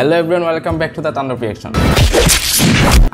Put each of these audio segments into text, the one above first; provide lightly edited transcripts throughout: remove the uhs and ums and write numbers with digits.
Hello everyone, welcome back to the তাণ্ডব reaction.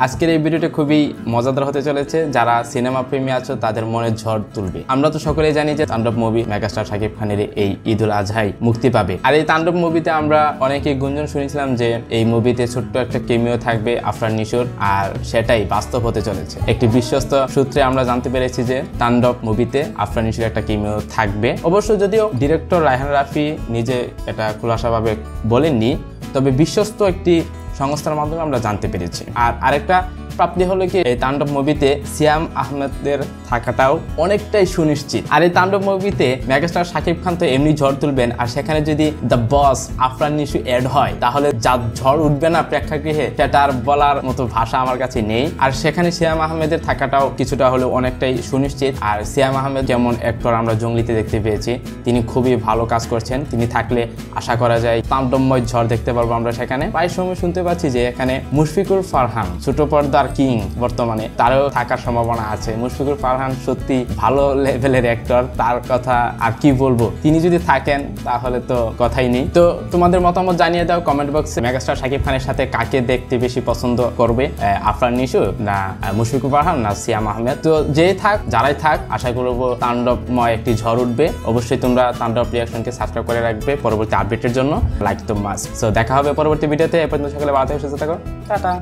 আজকের এই ভিডিওটি খুবই মজাদার হতে চলেছে। যারা সিনেমা প্রেমী আছো তাদের মনে ঝড় তুলবে। আমরা তো সকলেই জানি যে তাণ্ডব মুভি মেগাস্টার শাকিব খানের এই ঈদুল আজহায় মুক্তি পাবে। আর এই তাণ্ডব মুভিতে আমরা অনেকেই গুঞ্জন শুনেছিলাম যে এই মুভিতে ছোট্ট একটা কেমিও থাকবে আফরান নিশোর, আর সেটাই বাস্তব হতে চলেছে। একটি বিশ্বস্ত সূত্রে আমরা জানতে পেরেছি যে তাণ্ডব মুভিতে আফরান নিশোর একটা কেমিও থাকবে। অবশ্য যদিও ডিরেক্টর রায়হান রাফি নিজে এটা খোলাসাভাবে বলেননি, তবে বিশ্বস্ত একটি সংস্থার মাধ্যমে আমরা জানতে পেরেছি। আর আরেকটা প্রাপ্তি হলো কি, এই তাণ্ডব মুভিতে সিয়াম আহমেদের থাকাটাও অনেকটাই সুনিশ্চিত। আর এই তাণ্ডব মুভিতে মেগাস্টার শাকিব খান তো এমনি ঝড় তুলবেন, আর সেখানে যদি the boss Afran Nisho add হয় তাহলে যা ঝড় উঠবে না প্রেক্ষাগৃহে, সেটা আর বলার মতো ভাষা আমার কাছে নেই। আর সেখানে সিয়াম আহমেদের থাকাটাও কিছুটা হলেও অনেকটাই সুনিশ্চিত। আর সিয়াম আহমেদ যেমন অ্যাক্টর আমরা জঙ্গলিতে দেখতে পেয়েছি, তিনি খুবই ভালো কাজ করছেন। তিনি থাকলে আশা করা যায় তাণ্ডবময় ঝড় দেখতে পারবো আমরা সেখানে। প্রায় সময় শুনতে পাচ্ছি যে এখানে মুশফিকুর ফারহান, ছোট পর্দার কিং বর্তমানে, তারও থাকার সম্ভাবনা আছে। মুশফিকুর ফারহান সত্যি ভালো লেভেলের অ্যাক্টর, তার কথা আর কি বলবো। তিনি যদি থাকেন তাহলে তো কথাই নেই। তো তোমাদের মতামত জানিয়ে দাও কমেন্ট বক্সে। মেগাস্টার শাকিব খানের সাথে কাকে দেখতে বেশি পছন্দ করবে, আফরান নিশো না মুশফিকুর ফারহান না সিয়াম আহমেদ? তো যেই থাক, যারাই থাক, আশা করবো তাণ্ডবময় একটি ঝড় উঠবে। অবশ্যই তোমরা তাণ্ডব রিঅ্যাকশনকে সাবস্ক্রাইব করে রাখবে পরবর্তী আপডেটের জন্য। লাইক তো মাস্ট। সো দেখা হবে পরবর্তী ভিডিওতে। এ পর্যন্ত সকলে ভালো থেকে সুস্থ থাকো। টাটা।